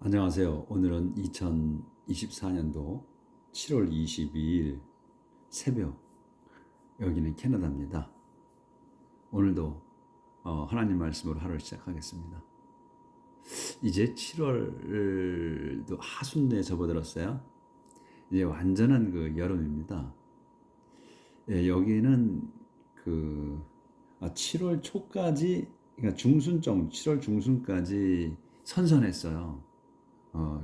안녕하세요. 오늘은 2024년도 7월 22일 새벽, 여기는 캐나다입니다. 오늘도 하나님 말씀으로 하루를 시작하겠습니다. 이제 7월도 하순에 접어들었어요. 이제 완전한 그 여름입니다. 예, 여기는 7월 초까지, 그러니까 7월 중순까지 선선했어요.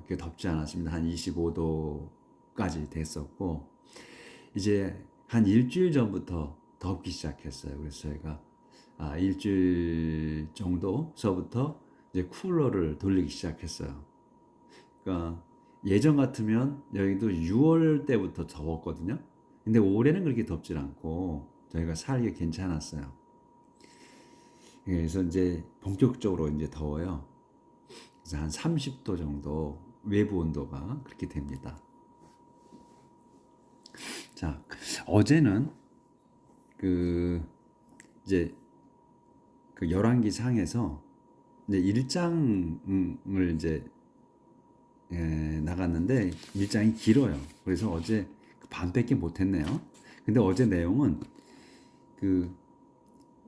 그게 덥지 않았습니다. 한 25도까지 됐었고, 이제 한 일주일 전부터 덥기 시작했어요. 그래서 저희가 일주일 정도서부터 이제 쿨러를 돌리기 시작했어요. 그러니까 예전 같으면 여기도 6월 때부터 더웠거든요. 근데 올해는 그렇게 덥질 않고 저희가 살기 괜찮았어요. 그래서 이제 본격적으로 이제 더워요. 그래서 한 30도 정도 외부 온도가 그렇게 됩니다. 자, 어제는 그 이제 그 열왕기 상에서 이제 일장을 이제 나갔는데 일장이 길어요. 그래서 어제 반밖에 못했네요. 근데 어제 내용은 그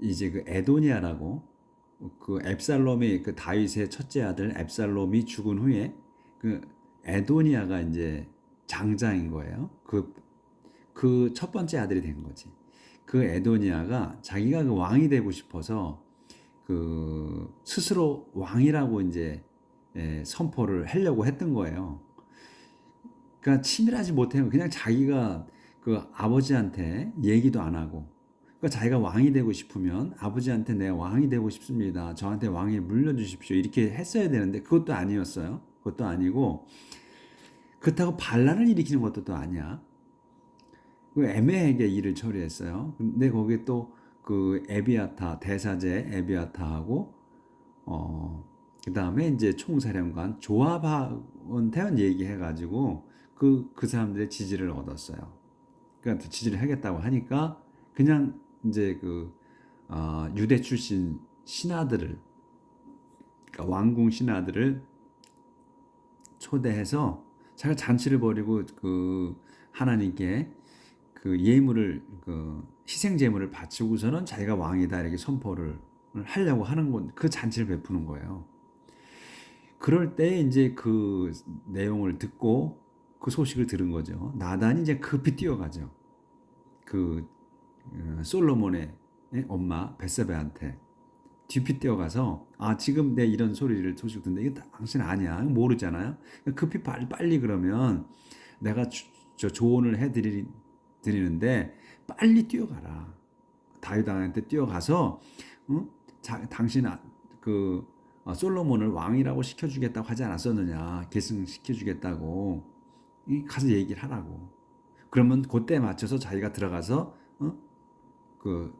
이제 그 에도니아라고 그 앱살롬이 그 다윗의 첫째 아들 앱살롬이 죽은 후에 그 에도니아가 이제 장자인 거예요. 그 첫 번째 아들이 된 거지. 그 에도니아가 자기가 그 왕이 되고 싶어서 그 스스로 왕이라고 이제 선포를 하려고 했던 거예요. 그러니까 치밀하지 못해요. 그냥 자기가 그 아버지한테 얘기도 안 하고, 그러니까 자기가 왕이 되고 싶으면 아버지한테 내가 왕이 되고 싶습니다. 저한테 왕위 물려주십시오. 이렇게 했어야 되는데 그것도 아니었어요. 그것도 아니고 그렇다고 반란을 일으키는 것도 또 아니야. 그 애매하게 일을 처리했어요. 근데 거기에 또 그 에비아타 대사제 에비아타하고 그 다음에 이제 총사령관 조합원한테 얘기해가지고 그 사람들의 지지를 얻었어요. 그러니까 지지를 하겠다고 하니까 그냥 이제 유대 출신 신하들을, 그러니까 왕궁 신하들을 초대해서 자기가 잔치를 벌이고 그 하나님께 그 예물을 그 희생 제물을 바치고서는 자기가 왕이다 이렇게 선포를 하려고 하는 건 그 잔치를 베푸는 거예요. 그럴 때 이제 그 내용을 듣고 그 소식을 들은 거죠. 나단이 이제 급히 뛰어가죠. 그 솔로몬의 엄마 벳세바한테 뒤피 뛰어가서 지금 내 이런 소식 듣는데 이게 당신 아니야 모르잖아요. 급히 빨리 그러면 내가 저 조언을 드리는데 빨리 뛰어가라. 다윗 왕한테 뛰어가서 당신 솔로몬을 왕이라고 시켜주겠다고 하지 않았었느냐, 계승시켜주겠다고 가서 얘기를 하라고. 그러면 그때 맞춰서 자기가 들어가서 그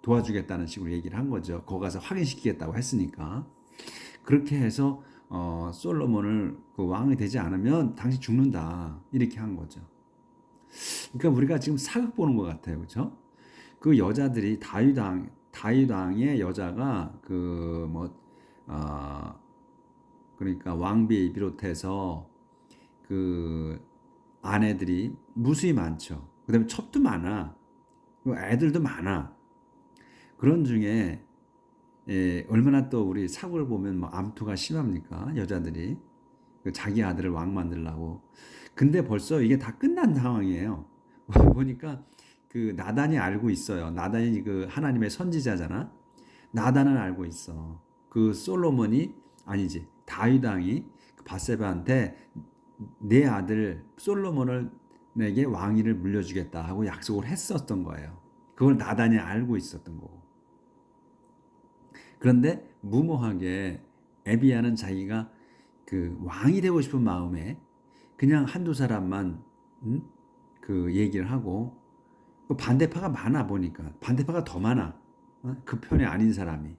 도와주겠다는 식으로 얘기를 한 거죠. 거기 가서 확인시키겠다고 했으니까. 그렇게 해서 솔로몬을 그 왕이 되지 않으면 당신 죽는다 이렇게 한 거죠. 그러니까 우리가 지금 사극 보는 것 같아요, 그렇죠? 그 여자들이 다윗 왕의 여자가 그러니까 왕비 비롯해서 그 아내들이 무수히 많죠. 그다음에 첩도 많아. 애들도 많아. 그런 중에 얼마나 또 우리 사극을 보면 뭐 암투가 심합니까? 여자들이 자기 아들을 왕 만들려고. 근데 벌써 이게 다 끝난 상황이에요. 보니까 그 나단이 알고 있어요. 나단이 그 하나님의 선지자잖아. 나단은 알고 있어. 그 솔로몬이 아니지 다윗 왕이 바세바한테 내 아들 솔로몬을 내게 왕위를 물려주겠다 하고 약속을 했었던 거예요. 그걸 나단이 알고 있었던 거고. 그런데 무모하게 에비야는 자기가 그 왕이 되고 싶은 마음에 그냥 한두 사람만 그 얘기를 하고 반대파가 많아 보니까 반대파가 더 많아. 그 편이 아닌 사람이.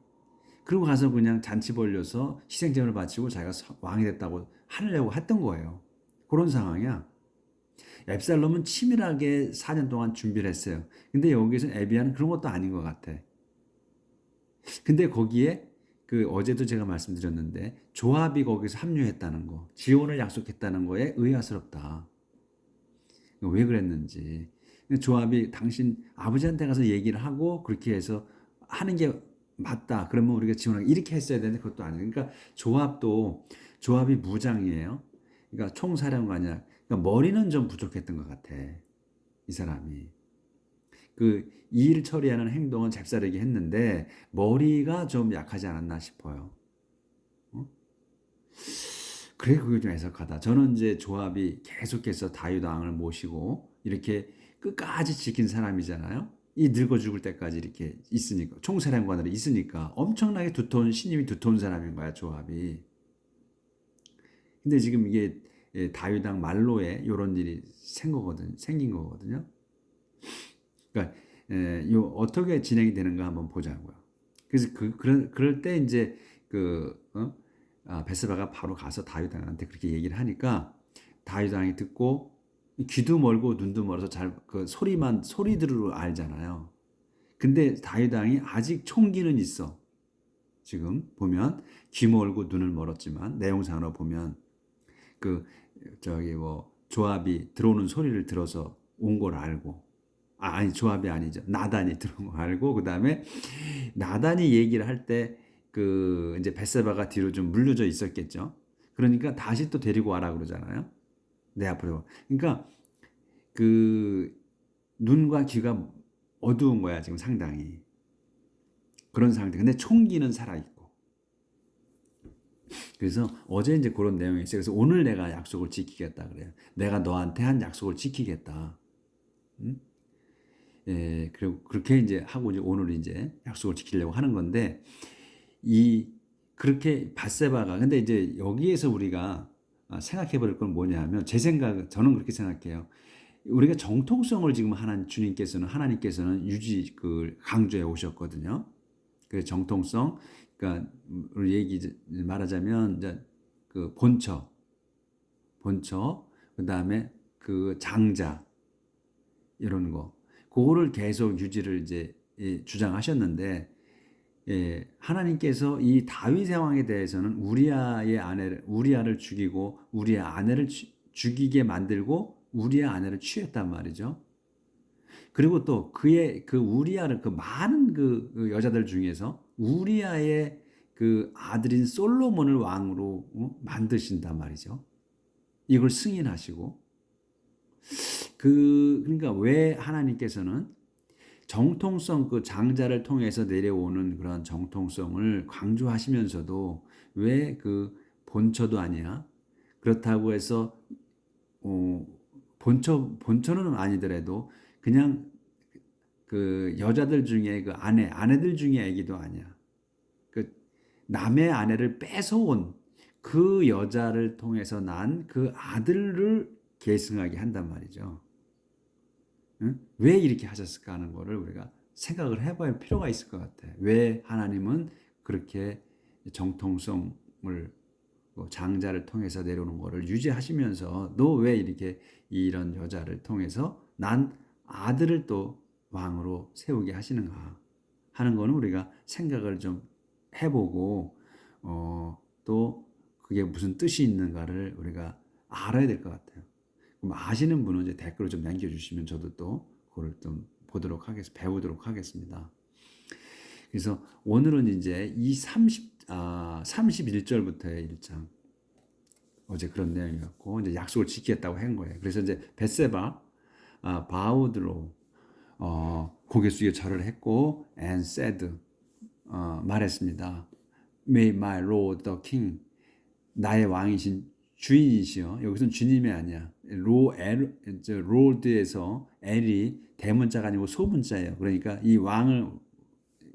그리고 가서 그냥 잔치 벌려서 희생제물을 바치고 자기가 왕이 됐다고 하려고 했던 거예요. 그런 상황이야. 앱살롬은 치밀하게 4년 동안 준비를 했어요. 근데 여기서 에비야는 그런 것도 아닌 것 같아. 근데 거기에 그 어제도 제가 말씀드렸는데 조합이 거기서 합류했다는 거, 지원을 약속했다는 거에 의아스럽다. 왜 그랬는지. 조합이 당신 아버지한테 가서 얘기를 하고 그렇게 해서 하는 게 맞다. 그러면 우리가 지원하기 이렇게 했어야 되는데 그것도 아니에요. 그러니까 조합이 무장이에요. 그러니까 총사령관이야. 그러니까 머리는 좀 부족했던 것 같아. 이 사람이. 그 일 처리하는 행동은 잽싸르게 했는데 머리가 좀 약하지 않았나 싶어요. 어? 그래 그게 좀 애석하다. 저는 이제 조합이 계속해서 다윗 왕을 모시고 이렇게 끝까지 지킨 사람이잖아요. 이 늙어 죽을 때까지 이렇게 있으니까 총사령관으로 있으니까 엄청나게 두터운 신임이 두터운 사람인 거야 조합이. 근데 지금 이게 다윗 왕 말로에 이런 일이 생긴 거거든요. 그러니까 요 어떻게 진행이 되는가 한번 보자고요. 그래서 그럴 때 이제 베스바가 바로 가서 다윗 왕한테 그렇게 얘기를 하니까 다윗 왕이 듣고 귀도 멀고 눈도 멀어서 잘 그 소리 들으로 알잖아요. 근데 다윗 왕이 아직 총기는 있어. 지금 보면 귀 멀고 눈을 멀었지만 내용상으로 보면 그 저기 뭐 조합이 들어오는 소리를 들어서 온 걸 알고 아니 조합이 아니죠. 나단이 들어온 거 알고 그다음에 나단이 얘기를 할 때 그 이제 벳세바가 뒤로 좀 물려져 있었겠죠. 그러니까 다시 또 데리고 와라 그러잖아요. 내 앞으로. 그러니까 그 눈과 귀가 어두운 거야 지금 상당히 그런 상태. 근데 총기는 살아 있고. 그래서 어제 이제 그런 내용이 있어요. 그래서 오늘 내가 약속을 지키겠다 그래요. 내가 너한테 한 약속을 지키겠다. 음? 예, 그리고 그렇게 이제 하고 이제 오늘 이제 약속을 지키려고 하는 건데 이 그렇게 밧세바가 근데 이제 여기에서 우리가 생각해 볼 건 뭐냐면 제 생각 저는 그렇게 생각해요. 우리가 정통성을 지금 하나님께서는 강조해 오셨거든요. 그 정통성 그러니까 우리 말하자면 이제 그 본처 그다음에 그 장자 이런 거 그거를 계속 유지를 이제 주장하셨는데 하나님께서 이 다윗의 왕에 대해서는 우리아를 죽이고 우리의 아내를 죽이게 만들고 우리의 아내를 취했단 말이죠. 그리고 또 그의 그 우리아를 그 많은 그 여자들 중에서 우리아의 그 아들인 솔로몬을 왕으로 만드신단 말이죠. 이걸 승인하시고 그러니까 왜 하나님께서는 정통성 그 장자를 통해서 내려오는 그런 정통성을 강조하시면서도 왜 그 본처도 아니야? 그렇다고 해서 본처는 아니더라도 그냥 그 여자들 중에 그 아내들 중에 애기도 아니야. 그 남의 아내를 뺏어온 그 여자를 통해서 난 그 아들을 계승하게 한단 말이죠. 응? 왜 이렇게 하셨을까 하는 거를 우리가 생각을 해볼 필요가 있을 것 같아. 왜 하나님은 그렇게 정통성을 장자를 통해서 내려오는 거를 유지하시면서 너 왜 이렇게 이런 여자를 통해서 난 아들을 또 왕으로 세우게 하시는가 하는 거는 우리가 생각을 좀 해보고 또 그게 무슨 뜻이 있는가를 우리가 알아야 될 것 같아요. 그럼 아시는 분은 이제 댓글을 좀 남겨주시면 저도 또 그걸 좀 배우도록 하겠습니다. 그래서 오늘은 이제 이 31절부터의 1장. 어제 그런 내용이었고, 이제 약속을 지키겠다고 한 거예요. 그래서 이제 벳세바, 바우드로, 고개 숙여 절을 했고, and said, 말했습니다. May my lord the king, 나의 왕이신 주인이시여. 여기서는 주님이 아니야. 롤드에서 L이 대문자가 아니고 소문자예요. 그러니까 이 왕을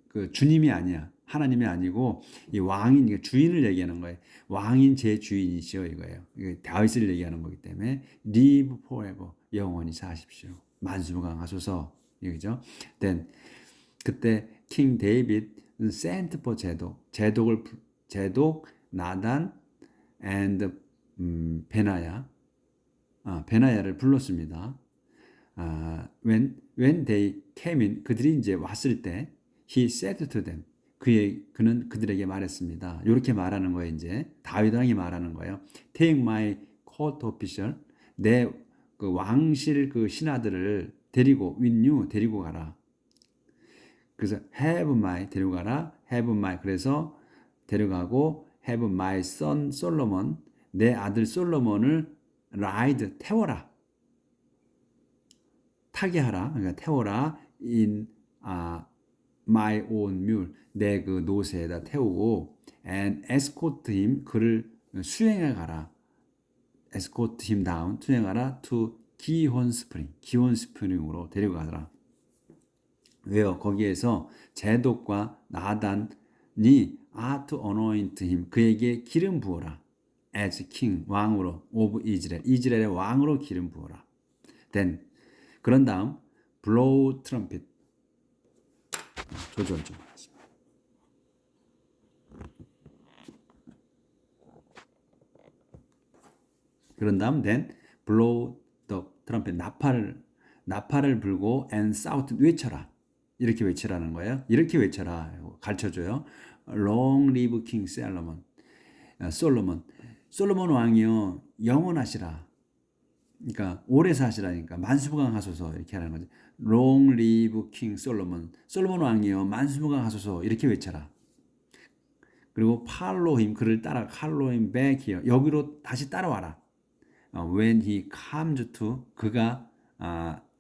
그 주님이 아니야. 하나님이 아니고 이 왕인 주인을 얘기하는 거예요. 왕인 제 주인이시여 이거예요. 다윗을 얘기하는 거기 때문에 live forever 영원히 사십시오. 만수무강하소서 이거죠. Then 그때 킹 데이빗 sent for 제독 나단 and 베나야를 불렀습니다. when they came in 그들이 이제 왔을 때 he said to them 그는 그들에게 말했습니다. 이렇게 말하는 거예요. 이제 다윗 왕이 말하는 거예요. Take my court official, 내 그 왕실 그 신하들을 데리고 with you 데리고 가라. 그래서 have my 데리고 가라. have my 그래서 데려가고 have my son Solomon, 내 아들 솔로몬을 ride 태워라. 타게 하라. 그러니까 태워라. in my own mule, 내 그 노새에다 태우고 and escort him, 그를 수행해 가라. escort him down, 수행하라 to 기혼 스프링, 기혼 스프링으로 데려가라. 왜요? 거기에서 제독과 나단이 are to anoint him, 그에게 기름 부어라. as king, 왕으로 of Israel, 이스라엘의 왕으로 기름 부어라. then 그런 다음 blow trumpet, 조절 좀 하겠습니다. 그런 다음 then blow the trumpet, 나팔을 불고 and shout, 외쳐라. 이렇게 외치라는 거예요. 이렇게 외쳐라 가르쳐줘요. Long live King Solomon, 솔로몬 왕이요 영원하시라. 그러니까 오래 사시라니까 만수무강하소서 이렇게 하는 거지. Long live King Solomon, 솔로몬 왕이요 만수무강하소서 이렇게 외쳐라. 그리고 follow him, 그를 따라 follow him back here, 여기로 다시 따라와라. When he comes to, 그가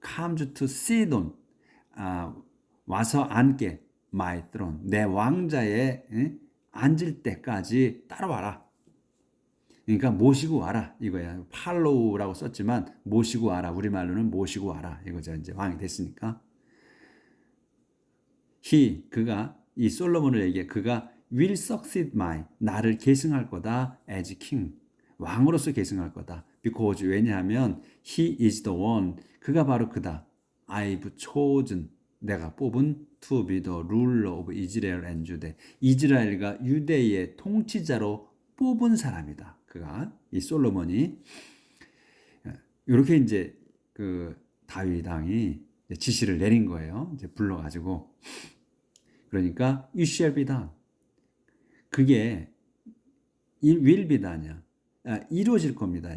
comes to sit on, 와서 앉게 my throne, 내 왕자에 앉을 때까지 따라와라. 그러니까 모시고 와라 이거야. follow라고 썼지만 모시고 와라, 우리말로는 모시고 와라 이거죠. 이제 왕이 됐으니까. 그가 이 솔로몬을 얘기해. 그가 will succeed my, 나를 계승할 거다 as king, 왕으로서 계승할 거다. because, 왜냐하면 he is the one, 그가 바로 그다. I've chosen, 내가 뽑은 to be the ruler of Israel and Judah, 이스라엘과 유대의 통치자로 뽑은 사람이다. 그가, 이 솔로몬이. 이렇게 이제 그 다윗 왕이 지시를 내린 거예요. 이제 불러가지고. 그러니까 you shall be done. 그게 will be done이야. 이루어질 겁니다.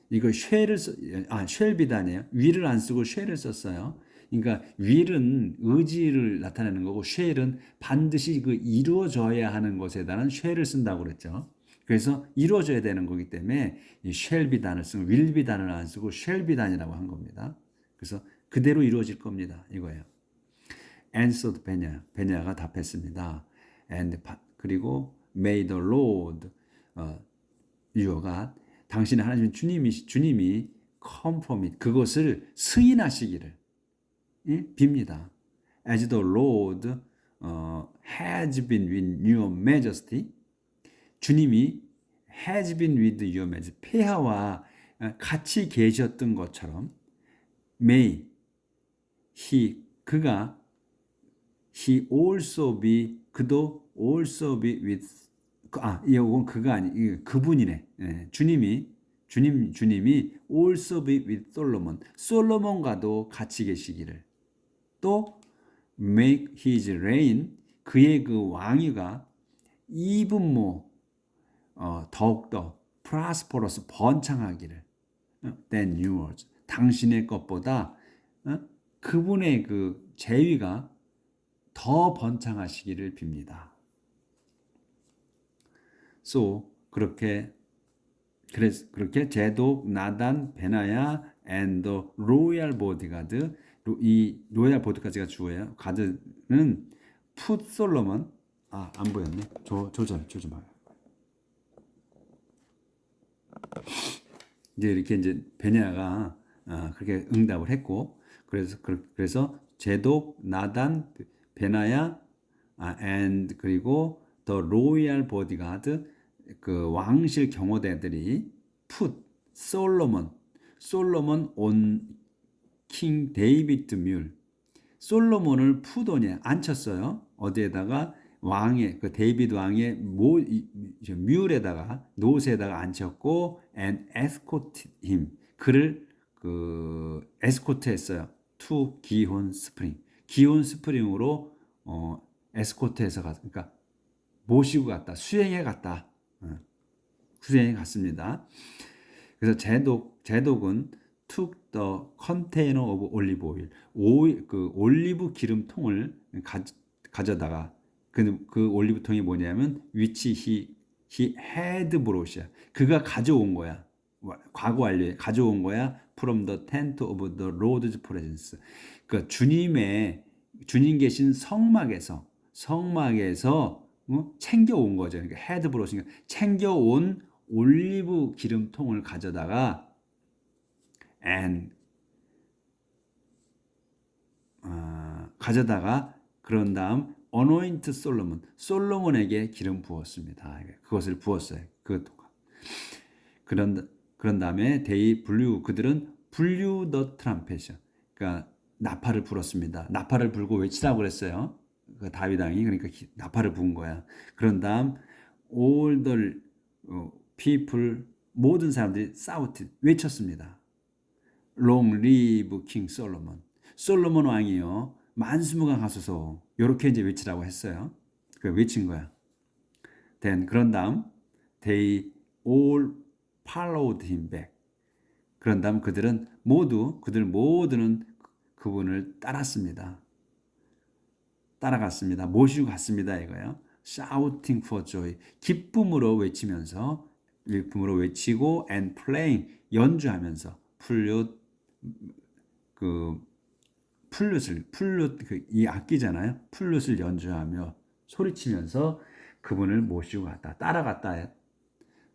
이거 shall be done이에요. will을 안 쓰고 shall을 썼어요. 그러니까 will은 의지를 나타내는 거고 shall은 반드시 그 이루어져야 하는 것에 대한 shall을 쓴다고 그랬죠. 그래서 이루어져야 되는 거기 때문에 이 shall be done을 쓰고 will be done을 안 쓰고 shall be done이라고 한 겁니다. 그래서 그대로 이루어질 겁니다. 이거예요. answered 베냐가 답했습니다. and 그리고 may the Lord your God, 당신의 하나님 주님이 confirm it, 그것을 승인하시기를 빕니다. as the Lord has been with your majesty, 주님이 has been with your majesty, 폐하와 같이 계셨던 것처럼 may 그가 he also be, 그도 also be with, 이건 그가 아니, 그분이네. 주님이 also be with Solomon, 솔로몬과도 같이 계시기를. 또 make his reign, 그의 그 왕위가 even more, 더욱더 prosperous, 번창하기를. than yours, 당신의 것보다 그분의 그 재위가 더 번창하시기를 빕니다. So 그렇게 제독, 나단, 베나야 and the royal bodyguard, 이 로얄 보드카드가 주어예요. 가드는 put 솔로몬, 안 보였네. 조절 좀. 이제 이렇게 이제 베냐가 그렇게 응답을 했고, 그래서 제독, 나단, 베나야, and 그리고 the royal bodyguard, 그 왕실 경호대들이 put 솔로몬 on king David mule, 솔로몬을 푸돈에 앉혔어요. 어디에다가? 왕의 그 데이비드 왕의 뮬에다가, 노새에다가 앉혔고 and escorted him, 그를 에스코트했어요. to 기혼 스프링으로 에스코트해서 그러니까 모시고 갔다. 수행해 갔다. 수행해 갔습니다. 그래서 제독은 took the container of olive oil, 그 올리브 기름통을 가져다가 그 올리브 통이 뭐냐면 which he had brought. 그가 가져온 거야. 과거 완료에 가져온 거야. from the tent of the Lord's presence. 그 주님 계신 성막에서 챙겨온 거죠. 그러니까 had brought, 챙겨온 올리브 기름통을 가져다가 and 그런 다음 anoint 솔로몬에게 기름 부었습니다. 그것을 부었어요. 그런 다음에 그들은 blew the trumpet. 그러니까 나팔을 불었습니다. 나팔을 불고 외치라고 그랬어요. 그 다윗 왕이 그러니까 나팔을 부은 거야. 그런 다음 all the people, 모든 사람들이 외쳤습니다. Long live King Solomon. 솔로몬 왕이요 만수무강하소서. 이렇게 이제 외치라고 했어요. 그 외친 거야. 그런 다음 they all followed him back. 그런 다음 그들 모두는 그분을 따라갔습니다. 모시고 갔습니다. 이거예요. Shouting for joy. 기쁨으로 외치고 and playing, 연주하면서 이 악기잖아요. 플룻을 연주하며 소리치면서 그분을 모시고 갔다.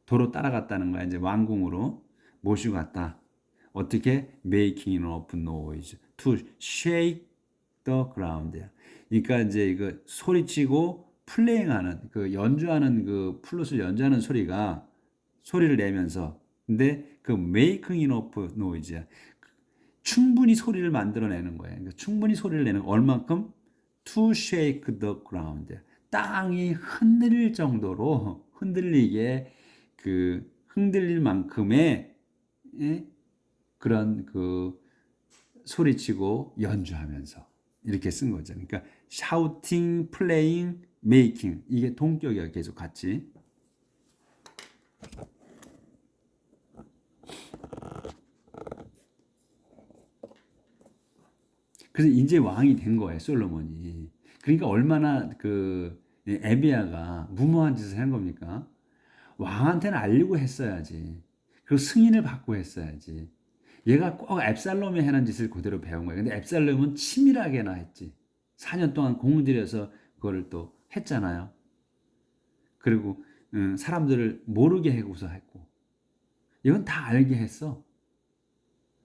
도로 따라갔다는 거야. 이제 왕궁으로 모시고 갔다. 어떻게? Making enough noise to shake the ground. 그러니까 이제 이거 소리치고 플레잉하는 연주하는 그 플룻을 연주하는 소리를 내면서, 근데 그 making enough noise야. 충분히 소리를 만들어내는 거예요. 그러니까 충분히 소리를 내는 얼만큼? To shake the ground. 땅이 흔들릴 만큼의 그런 소리치고 연주하면서 이렇게 쓴 거죠. 그러니까 shouting, playing, making, 이게 동격이야. 계속 같이. 그래서 이제 왕이 된 거예요, 솔로몬이. 그러니까 얼마나 에비야가 무모한 짓을 한 겁니까? 왕한테는 알리고 했어야지. 그리고 승인을 받고 했어야지. 얘가 꼭 앱살롬이 해놓은 짓을 그대로 배운 거예요. 근데 앱살롬은 치밀하게나 했지. 4년 동안 공들여서 그거를 또 했잖아요. 그리고 사람들을 모르게 하고서 했고. 이건 다 알게 했어.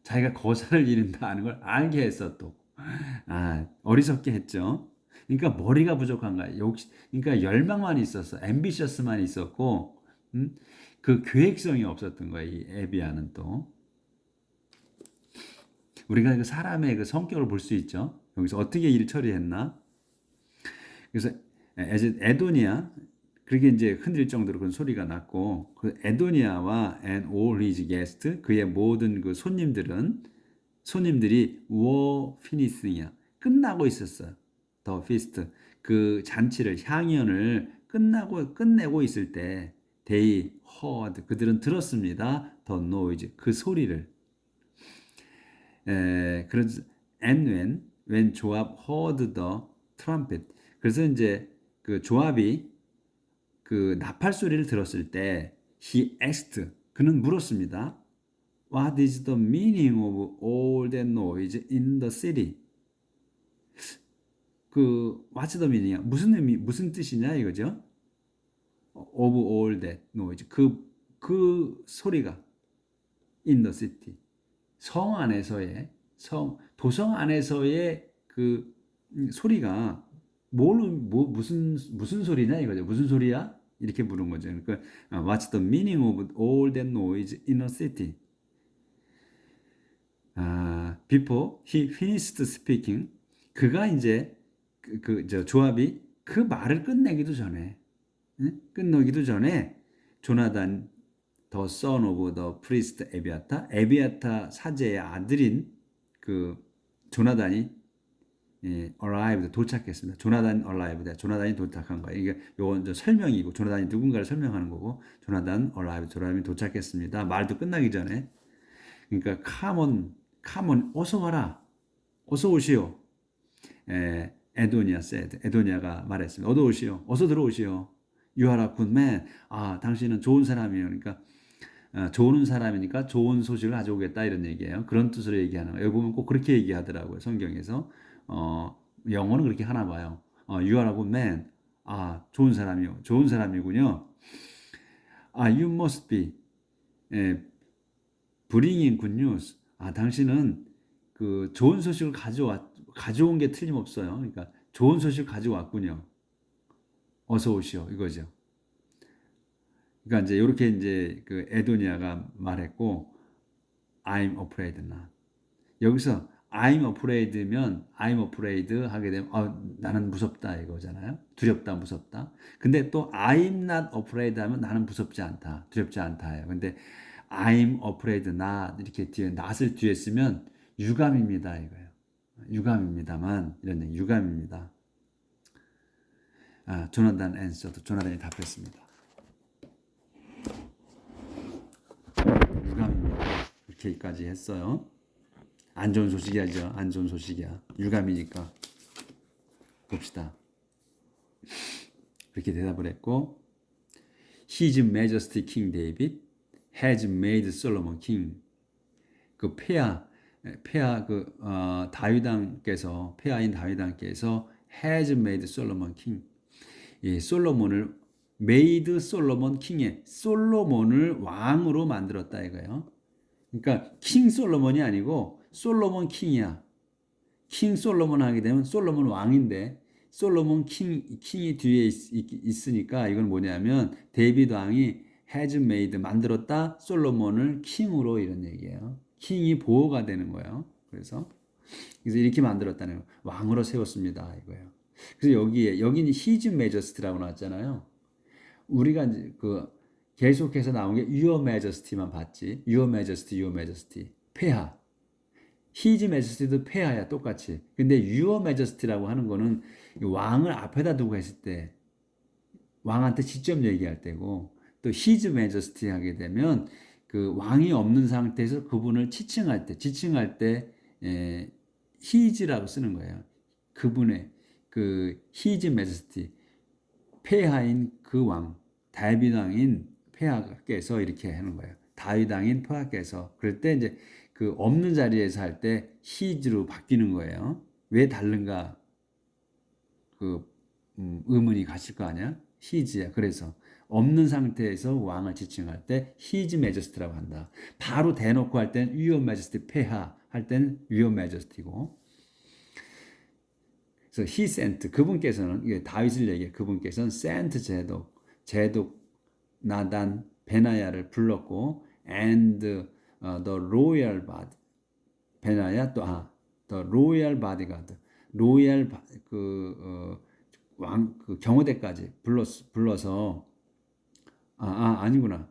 자기가 거사를 이룬다 하는 걸 알게 했어 또. 어리석게 했죠. 그러니까 머리가 부족한 거야. 그러니까 열망만 있었어. 앰비셔스만 있었고, 그 계획성이 없었던 거야. 이 에비아는 또. 우리가 그 사람의 그 성격을 볼 수 있죠. 여기서 어떻게 일 처리했나? 그래서 에도니아, 그렇게 이제 흔들 정도로 그런 소리가 났고, 그 에도니아와 and all his guests, 그의 모든 그 손님들이 were finishing이야. 끝나고 있었어. 더 feast. 그 잔치를, 향연을 끝내고 있을 때 they heard, 그들은 들었습니다. the noise, 그 소리를. 그래서 and when 조압 heard the trumpet. 그래서 이제 그 조압이 그 나팔 소리를 들었을 때 he asked, 그는 물었습니다. What is the meaning of all that noise in the city? what's the meaning이야? 무슨 뜻이냐 이거죠? Of all that noise. 그 소리가 in the city. 도성 안에서의 그 소리가 무슨 소리냐 이거죠. 무슨 소리야? 이렇게 물은 거죠. 그러니까 What's the meaning of all that noise in a city? Before he finished speaking, 그가 이제 조합이 그 말을 끝내기도 전에 조나단 the son of the priest 에비아타 사제의 아들인 그 조나단이 arrived 도착했습니다. 조나단 arrived. 조나단이 도착한 거예요. 이게 요건 저 설명이고 조나단이 누군가를 설명하는 거고 조나단 arrived. 조나단이 도착했습니다. 말도 끝나기 전에. 그러니까 come on 어서 와라. 어서 오시오. 에도니아 said. 에도니아가 말했습니다. 어서 오시오. 어서 들어오시오. You are a good man. 아, 당신은 좋은 사람이에요. 그러니까 좋은 사람이니까 좋은 소식을 가져오겠다 이런 얘기예요. 그런 뜻으로 얘기하는 거예요. 여기 보면 꼭 그렇게 얘기하더라고요. 성경에서. 영어는 그렇게 하나 봐요. You are a good man. 아, 좋은 사람이요. 좋은 사람이군요. 아, you must be bringing good news. 아, 당신은 그 좋은 소식을 가져온 게 틀림없어요. 그러니까 좋은 소식을 가져왔군요. 어서 오시오 이거죠. 그러니까 이제 이렇게 이제 그 에도니아가 말했고 I'm afraid not. 여기서 I'm afraid면 I'm afraid 하게 되면 나는 무섭다 이거잖아요. 두렵다 무섭다. 근데 또 I'm not afraid 하면 나는 무섭지 않다. 두렵지 않다예요. 근데 I'm afraid not 이렇게 뒤에 not을 뒤에 쓰면 유감입니다 이거예요. 유감입니다만 이런 얘기 유감입니다. 조나단 answered. 조나단이 답했습니다. 유감입니다. 이렇게까지 했어요. 안 좋은 소식이야죠. 안 좋은 소식이야. 유감이니까. 봅시다. 그렇게 대답을 했고 His Majesty King David has made Solomon king. 그 폐하 다윗왕께서 폐하인 다윗왕께서 has made Solomon king. 이 솔로몬을 made Solomon king의 솔로몬을 왕으로 만들었다 이거예요. 그러니까 킹 솔로몬이 아니고 솔로몬 킹이야. 킹 솔로몬 하게 되면 솔로몬 왕인데 솔로몬 킹이 뒤에 있으니까 이건 뭐냐면 데이비드 왕이 has made 만들었다 솔로몬을 킹으로 이런 얘기예요. 킹이 보호가 되는 거예요. 그래서 이렇게 만들었다는 거예요. 왕으로 세웠습니다 이거예요. 그래서 여기는 His Majesty라고 나왔잖아요. 우리가 이제 그 계속해서 나온 게 Your Majesty만 봤지. Your Majesty, Your Majesty. 폐하. His Majesty도 폐하야 똑같이. 근데 Your Majesty라고 하는 거는 왕을 앞에다 두고 했을 때 왕한테 직접 얘기할 때고 또 His Majesty 하게 되면 그 왕이 없는 상태에서 그분을 지칭할 때 His라고 쓰는 거예요. 그분의 그 His Majesty 폐하인 그 왕 다윗 왕인 폐하께서 이렇게 하는 거예요. 다윗 왕인 폐하께서 그럴 때 이제 그 없는 자리에서 할 때 his로 바뀌는 거예요. 왜 다른가? 그 의문이 가실 거 아니야? his야. 그래서 없는 상태에서 왕을 지칭할 때 his majesty라고 한다. 바로 대놓고 할 때는 your majesty 폐하 할 때는 your majesty고. 그래서 he sent 그분께서는 이게 다윗을 얘기해. 그분께서는 sent 제독 나단 베나야를 불렀고 and the royal body 베나야 또 the royal bodyguard 로얄 왕 그 경호대까지 불러서 아니구나.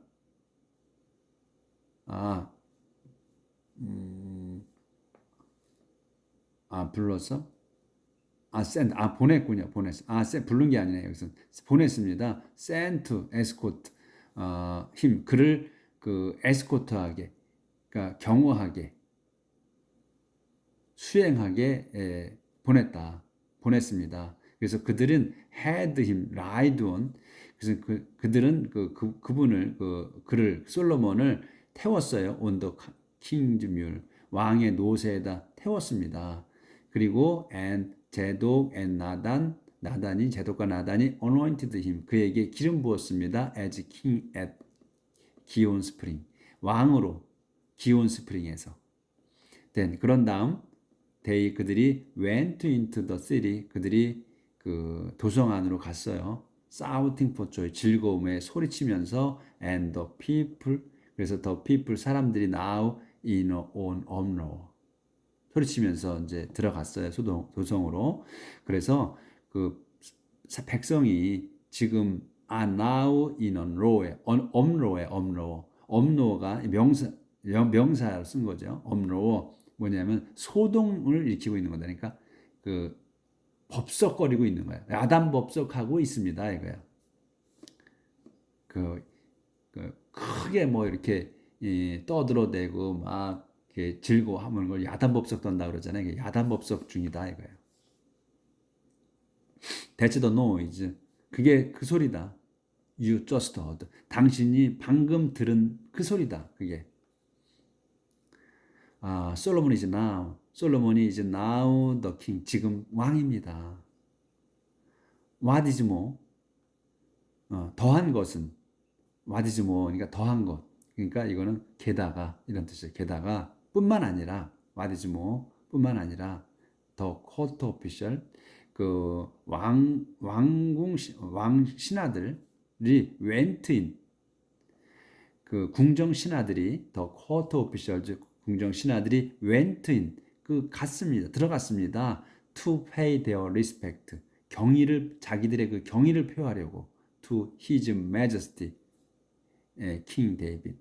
불렀어? 보냈군요. 부른 게 아니네요. 여기서 보냈습니다. sent to escort him 그를 그 에스코트하게 그러니까 경호하게 수행하게 보냈습니다. 그래서 그들은 had him ride on 그래서 그들은 그분을 그를 솔로몬을 태웠어요. on the king's mule 왕의 노새에다 태웠습니다. 그리고 and 제독 and 나단이 제독과 나단이 anointed him 그에게 기름 부었습니다. as king at 기온 스프링 왕으로 기온 스프링에서 그런 다음 그들이 went into the city 그들이 그 도성 안으로 갔어요. shouting for joy 즐거움에 소리치면서 and the people 그래서 the people 사람들이 now in on uproar 소리치면서 이제 들어갔어요. 도성으로. 그래서 그 백성이 지금 are now in uproar가 명사로 쓴 거죠. uproar 뭐냐면 소동을 일으키고 있는 거다. 그러니까 그 법석거리고 있는 거예요. 야단법석하고 있습니다. 이거야. 그, 크게 뭐 이렇게 떠들어대고 막 이렇게 즐거워하는 걸 야단법석 떤다 그러잖아요. 야단법석 중이다 이거예요. That's the noise. 그게 그 소리다. You just heard. 당신이 방금 들은 그 소리다. 그게. 솔로몬 is now. 솔로몬이 is now the king. 지금 왕입니다. What is more? 더한 것은 what is more? 그러니까 더한 것. 그러니까 이거는 게다가 이런 뜻이에요. 게다가 뿐만 아니라 what is more? 뿐만 아니라 더 court official 그 왕 신하들이 went in 그 궁정 신하들이 더 court officials 궁정 신하들이 went in 그 갔습니다. 들어갔습니다. to pay their respect 경의를 자기들의 그 경의를 표하려고 to his majesty king David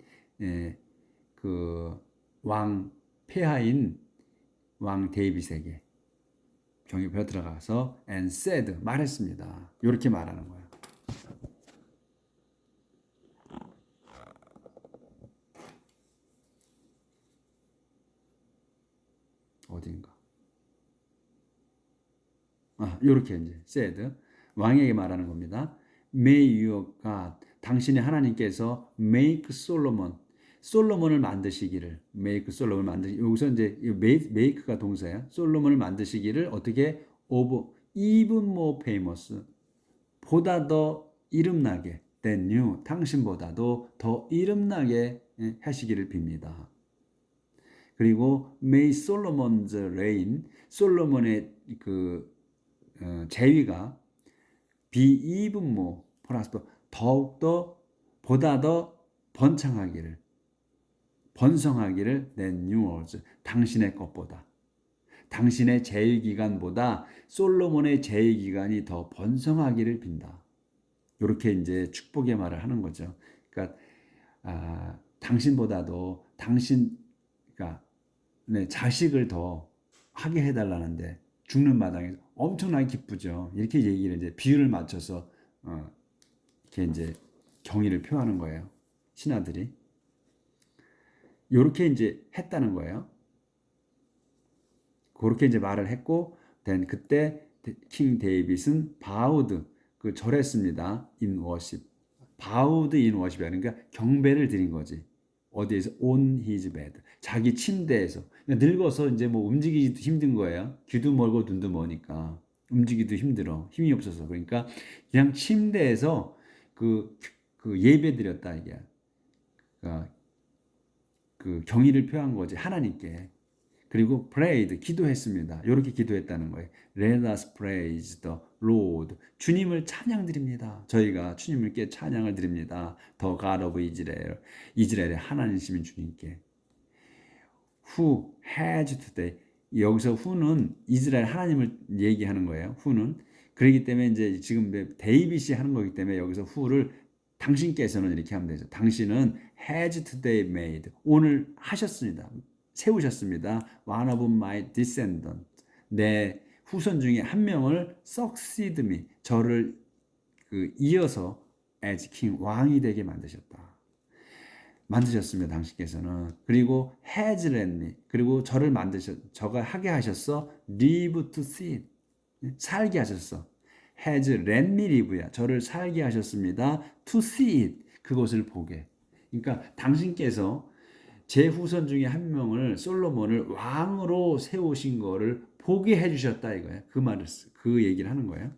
그 왕 폐하인 왕 데이빗에게 경의 표하 들어가서 and said 말했습니다. 이렇게 말하는 거예요. 어딘가. 이렇게 이제 said 왕에게 말하는 겁니다. May your God 당신의 하나님께서 make Solomon 솔로몬을 만드시기를 make 솔로몬을 만드시 여기서 이제 make가 동사예요. 솔로몬을 만드시기를 어떻게 of even more famous 보다 더 이름나게 than you 당신보다도 더 이름나게 하시기를 빕니다. 그리고 may Solomon's reign 솔로몬의 그 재위가 be even more 더욱더 보다 더 번창하기를 번성하기를 than yours 당신의 것보다 당신의 재위 기간보다 솔로몬의 재위 기간이 더 번성하기를 빈다. 이렇게 이제 축복의 말을 하는 거죠. 그러니까 당신보다도 그러니까 자식을 더 하게 해달라는데 죽는 마당에 엄청나게 기쁘죠. 이렇게 얘기를 이제 비유를 맞춰서 이렇게 이제 경의를 표하는 거예요. 신하들이 이렇게 이제 했다는 거예요. 그렇게 이제 말을 했고, 그때 킹 데이빗은 바우드 그 절했습니다. in worship. 바우드 in worship 그러니까 경배를 드린 거지. 어디에서 on his bed. 자기 침대에서. 그러니까 늙어서 이제 뭐 움직이기도 힘든 거예요. 귀도 멀고 눈도 머니까 움직이기도 힘들어. 힘이 없어서. 그러니까 그냥 침대에서 그 예배 드렸다 이게. 그러니까 그 경의를 표한 거지 하나님께. 그리고 prayed 기도했습니다. 이렇게 기도했다는 거예요. Let us praise the Lord. 주님을 찬양드립니다. 저희가 주님께 찬양을 드립니다. The God of Israel. 이스라엘의 하나님이신 주님께. Who has today. 여기서 who는 이스라엘 하나님을 얘기하는 거예요. who는 그렇기 때문에 이제 지금 데이빗이 하는 거기 때문에 여기서 who를 당신께서는 이렇게 하면 되죠. 당신은 has today made. 오늘 하셨습니다. 세우셨습니다. One of my descendants. 내 후손 중에 한 명을 succeed me. 저를 이어서 as king. 왕이 되게 만드셨습니다. 당신께서는. 그리고 has let me. 그리고 저를 저가 하게 하셨어. live to see it. 살게 하셨어. has let me live야. 저를 살게 하셨습니다. to see it. 그것을 보게. 그러니까 당신께서 제 후손 중에 한 명을 솔로몬을 왕으로 세우신 거를 보게 해주셨다 이거예요. 그 얘기를 하는 거예요.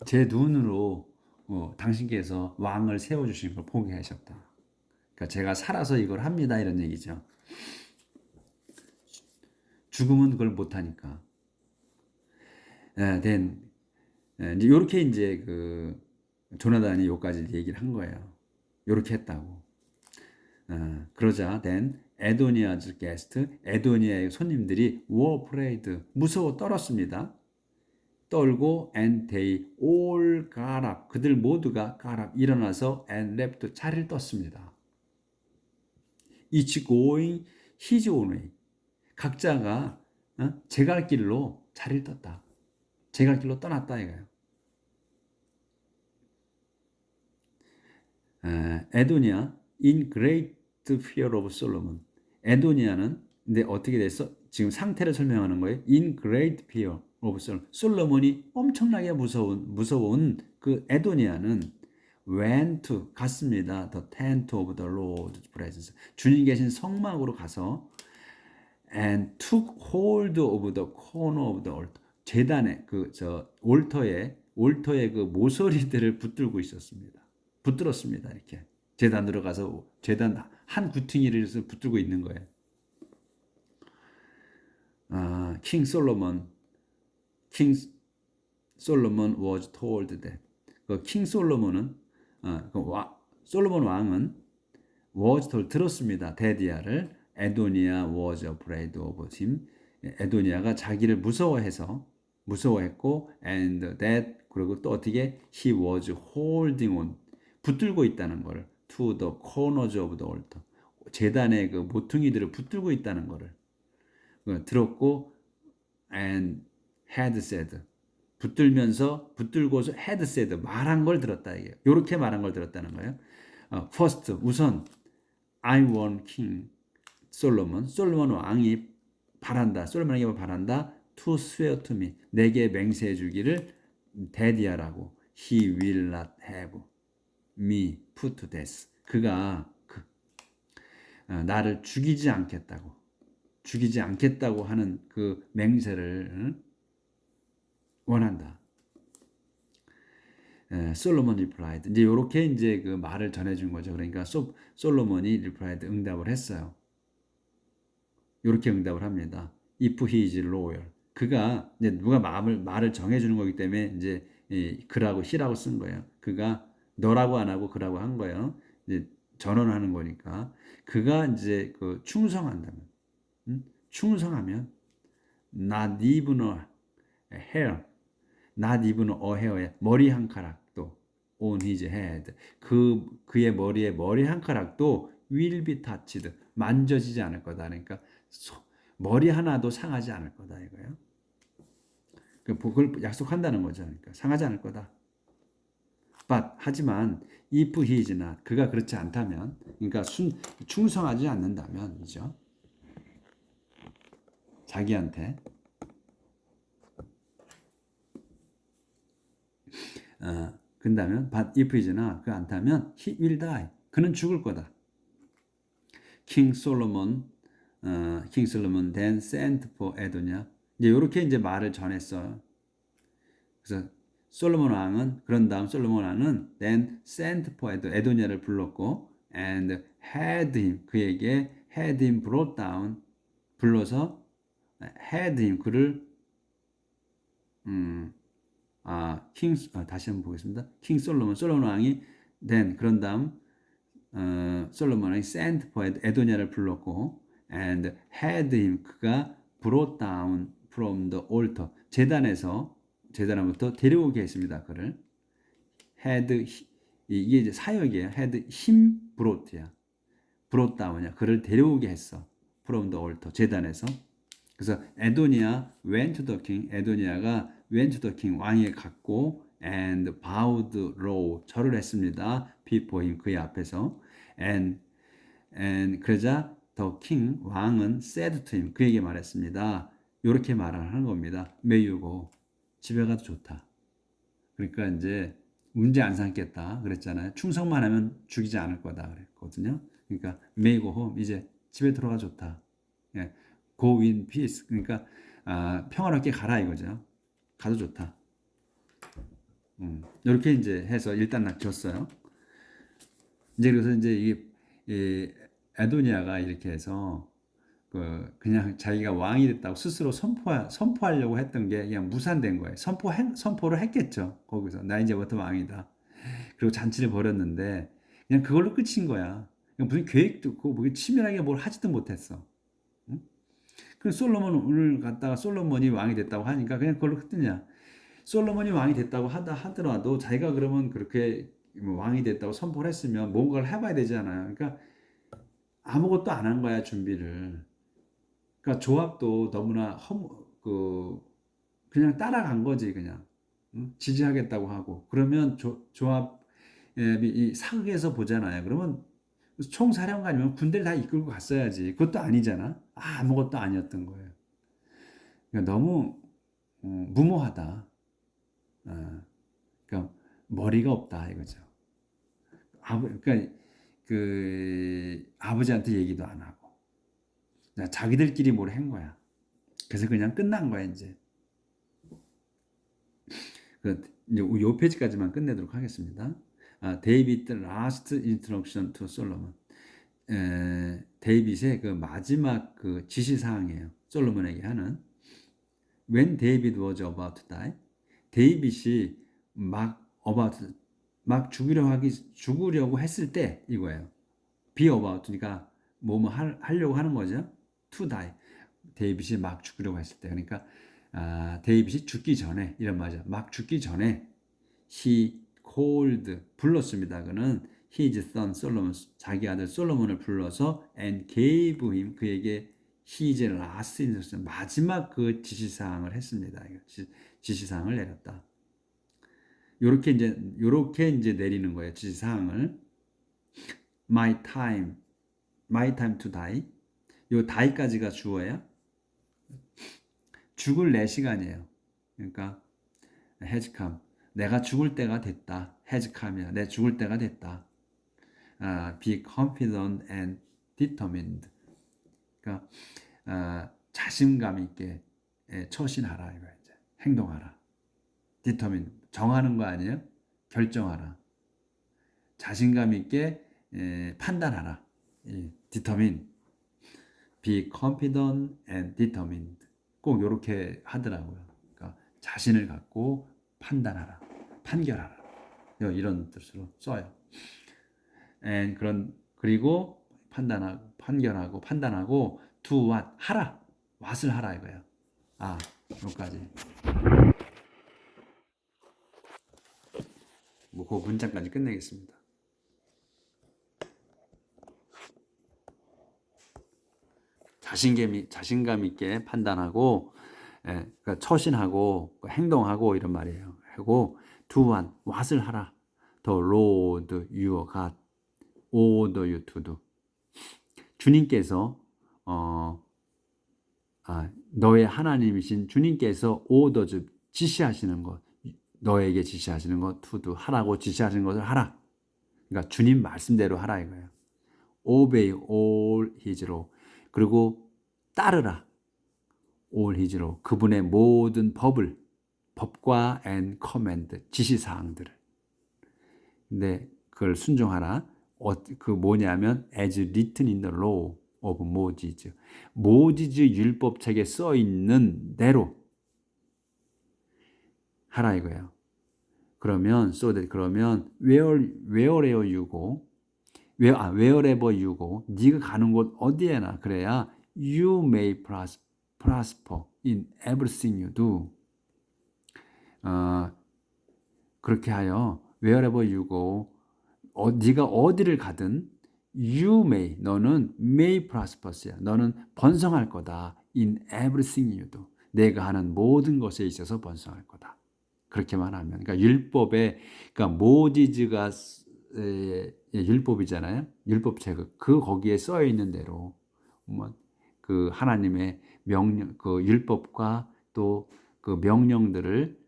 제 눈으로 당신께서 왕을 세워주신 걸 보게 하셨다. 그러니까 제가 살아서 이걸 합니다 이런 얘기죠. 죽으면 그걸 못하니까. 이렇게 이제 조나단이 여기까지 얘기를 한 거예요. 이렇게 했다고. 그러자 에도니아즈 게스트, 에도니아의 손님들이 were afraid, 무서워 떨었습니다. 떨고 and they all got up, 그들 모두가 got up, 일어나서 and left, 자리를 떴습니다. It's going his own way. 각자가 제 갈 길로 자리를 떴다. 제 갈 길로 떠났다 이거예요. 에도니아 in great fear of Solomon. 에도니아는 근데 어떻게 됐어? 지금 상태를 설명하는 거예요. in great fear of Solomon. 솔로몬이 엄청나게 무서운 그 에도니아는 went to 갔습니다. the tent of the Lord's presence. 주님 계신 성막으로 가서 and took hold of the corner of the altar. 제단의 올터에 그 모서리들을 붙들고 있었습니다. 붙들었습니다. 이렇게 제단 들어가서 제단 한 구퉁이를 붙들고 있는 거예요. King Solomon was told that. king 솔로몬은 솔로몬 왕은 was told 들었습니다. 데디아를 에도니아 was afraid of him. 에도니아가 자기를 무서워했고 and that 그리고 또 어떻게 he was holding on 붙들고 있다는 걸 to the corners of the altar 제단의 그 모퉁이들을 붙들고 있다는 거를 들었고 and had said 붙들고서 had said 말한 걸 들었다 이게 요렇게 말한 걸 들었다는 거예요. First 우선 I want king 솔로몬 왕이 바란다. 솔로몬에게 바란다. To swear to me. 내게 맹세해 주기를 데디아라고. He will not have me put to death. 그가 나를 죽이지 않겠다고 하는 그 맹세를 원한다. 솔로몬 replied. 이제 요렇게 이제 그 말을 전해 준 거죠. 그러니까 솔로몬이 replied 응답을 했어요. 이렇게 응답을 합니다. If he is loyal. 그가 이제 누가 말을 정해주는 거기 때문에 이제 그라고 he라고 쓴 거예요. 그가 너라고 안 하고 그라고 한 거예요. 이제 전언하는 거니까 그가 이제 그 충성한다면, 충성하면 not even a hair, not even a hair의 머리 한 가락도 on his head. 그의 머리 한 가락도 will be touched. 만져지지 않을 거다. 그러니까 머리 하나도 상하지 않을 거다 이거예요. 그걸 약속한다는 거죠. 그러니까 상하지 않을 거다. But 하지만 if he is not 그가 그렇지 않다면 그러니까 충성하지 않는다면이죠. 자기한테 근다면 but if he is not 그 않다면 he will die 그는 죽을 거다. King Solomon then sent for 에도냐. 이제 이렇게 이제 말을 전했어요. 그래서 솔로몬 왕은 그런 다음 솔로몬 왕은 then sent for 에도냐를 불렀고 and had him 그에게 had him brought down 불러서 had him 그를 다시 한번 보겠습니다. king 솔로몬 왕이 then 그런 다음 솔로몬 왕이 sent for 에도냐를 불렀고 and had him 그가 brought down from the altar 제단으로부터 데려오게 했습니다. 그를 had 이게 이제 사역이에요. had him brought야. brought down이야. 그를 데려오게 했어. from the altar 제단에서. 그래서 에도니아 went to the king 에도니아가 went to the king 왕에 갔고 and bowed low 절을 했습니다. before him 그의 앞에서 and 그러자 the king 왕은 said to him 그에게 말했습니다. 이렇게 말하는 겁니다. may you go 집에 가도 좋다. 그러니까 이제 문제 안 삼겠다 그랬잖아요. 충성만 하면 죽이지 않을 거다 그랬거든요. 그러니까 may go home 이제 집에 들어가 좋다. 예. go in peace 그러니까 평화롭게 가라 이거죠. 가도 좋다. 이렇게 이제 해서 일단 줬어요. 이제 그래서 이제 이게 에도니아가 이렇게 해서 그냥 자기가 왕이 됐다고 스스로 선포하려고 했던 게 그냥 무산된 거예요. 선포를 했겠죠. 거기서 나 이제부터 왕이다. 그리고 잔치를 벌였는데 그냥 그걸로 끝인 거야. 그냥 무슨 계획도 없고 뭐 치밀하게 뭘 하지도 못했어. 응? 그래서 솔로몬을 갖다가 솔로몬이 왕이 됐다고 하니까 그냥 그걸로 끝이냐. 솔로몬이 왕이 됐다고 하더라도 자기가 그러면 그렇게 왕이 됐다고 선포를 했으면 뭔가를 해봐야 되잖아요. 그러니까 아무것도 안 한 거야, 준비를. 그러니까 조합도 너무나 그냥 따라간 거지, 그냥. 응? 지지하겠다고 하고. 그러면 조합, 이 사극에서 보잖아요. 그러면 총사령관이면 군대를 다 이끌고 갔어야지. 그것도 아니잖아. 아무것도 아니었던 거예요. 그러니까 너무 무모하다. 그러니까 머리가 없다 이거죠. 그러니까 그 아버지한테 얘기도 안 하고 자기들끼리 뭘 한 거야. 그래서 그냥 끝난 거야 이제. 이제 요 페이지까지만 끝내도록 하겠습니다. 데이비드 라스트 인스트럭션 투 솔로몬. 데이빗의 그 마지막 그 지시 사항이에요. 솔로몬에게 하는. When David was about to die, 데이빗이 막 죽으려고 했을 때 이거예요. Be about, 그러니까 하려고 하는 거죠. To die. 데이빗이 막 죽으려고 했을 때, 그러니까 데이빗이 죽기 전에 이런 말이죠. 막 죽기 전에 he called 불렀습니다. 그는 his son Solomon 자기 아들 솔로몬을 불러서 and gave him 그에게 his last instruction 마지막 그 지시사항을 했습니다. 지시사항을 내렸다. 요렇게 이제 내리는 거예요. 지시사항을 my time to die. 요 die까지가 주어야 죽을 내 시간이에요. 그러니까 has come. 내가 죽을 때가 됐다. has come이야. 내 죽을 때가 됐다. Be confident and determined. 그러니까 자신감 있게 처신하라 이거 이제 행동하라. determined 정하는 거 아니에요? 결정하라. 자신감 있게 판단하라. determined. Be confident and determined. 꼭 이렇게 하더라고요. 그러니까 자신을 갖고 판단하라, 판결하라. 이런 뜻으로 써요. 그리고 판결하고 판단하고 do what 하라, what을 하라 이거예요. 여기까지. 그 문장까지 끝내겠습니다. 자신감 있게 판단하고, 그러니까 처신하고 행동하고 이런 말이에요. 하고 do what을 하라. The Lord your God order you to do. 주님께서 너의 하나님이신 주님께서 order 지시하시는 것, 너에게 지시하시는 것 to do 하라고 지시하시는 것을 하라. 그러니까 주님 말씀대로 하라 이거예요. Obey all his law. 그리고 따르라. all his law. 그분의 모든 법과 and command 지시사항들을. 근데 그걸 순종하라. 그 뭐냐면 as written in the law of Moses. 모지즈 율법책에 써 있는 대로 하라 이거예요. 그러면 그러면 wherever you go, wherever you go, 네가 가는 곳 어디에나 그래야 you may prosper in everything you do. 그렇게 하여 wherever you go, 네가 어디를 가든 you may, 너는 may prosper야. 너는 번성할 거다. in everything you do. 내가 하는 모든 것에 있어서 번성할 거다. 그렇게만 하면. 그러니까 율법에, 그러니까 모지즈가 율법이잖아요. 율법책 그 거기에 써 있는 대로 그 하나님의 명령, 그 율법과 또 그 명령들을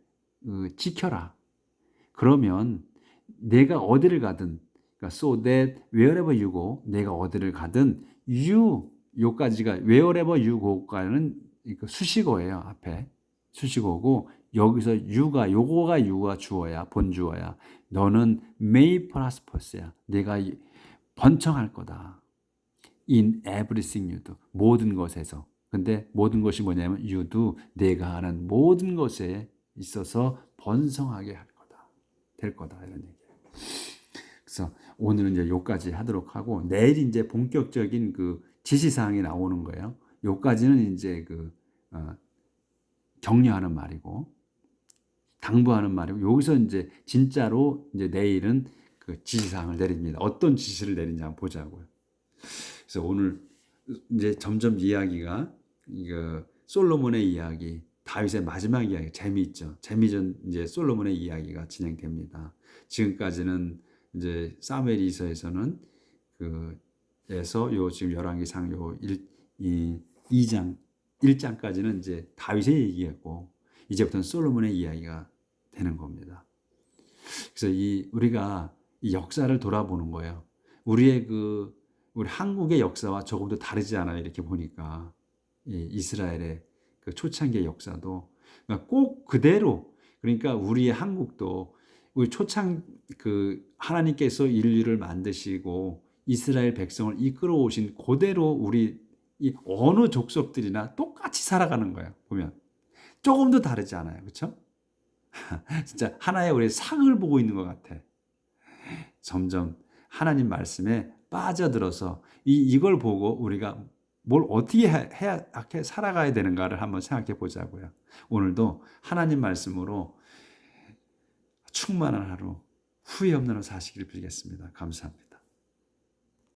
지켜라. 그러면 내가 어디를 가든, 그러니까 so that wherever you go, 내가 어디를 가든 요까지가 wherever you go가는 수식어예요. 앞에 수식어고 여기서 요거가 주어야, 본주어야. 너는 may prosper야. 내가 번창할 거다. in everything you do. 모든 것에서. 근데 모든 것이 뭐냐면 you do. 내가 하는 모든 것에 있어서 번성하게 할 거다. 될 거다. 이런 얘기예요. 그래서 오늘은 이제 요까지 하도록 하고 내일 이제 본격적인 그 지시사항이 나오는 거예요. 요까지는 이제 격려하는 말이고 당부하는 말이고 여기서 이제 진짜로 이제 내일은 그 지시사항을 내립니다. 어떤 지시를 내리냐 한번 보자고요. 그래서 오늘 이제 점점 이야기가 이거 솔로몬의 이야기, 다윗의 마지막 이야기 재미있죠. 재미전 이제 솔로몬의 이야기가 진행됩니다. 지금까지는 이제 사무엘이서에서는 그 에서 요 지금 열왕기상 요 2장 1장까지는 이제 다윗의 얘기였고 이제부터는 솔로몬의 이야기가 되는 겁니다. 그래서 우리가 이 역사를 돌아보는 거예요. 우리 한국의 역사와 조금도 다르지 않아요. 이렇게 보니까 이스라엘의 그 초창기의 역사도 그러니까 꼭 그대로 그러니까 우리의 한국도 우리 하나님께서 인류를 만드시고 이스라엘 백성을 이끌어 오신 그대로 우리 이 어느 족속들이나 똑같이 살아가는 거예요. 보면 조금도 다르지 않아요. 그렇죠? 진짜 하나의 우리 상을 보고 있는 것 같아. 점점 하나님 말씀에 빠져들어서 이걸 보고 우리가 뭘 어떻게 해야 살아가야 되는가를 한번 생각해 보자고요. 오늘도 하나님 말씀으로 충만한 하루, 후회 없는 하루 사시기를 빌겠습니다. 감사합니다.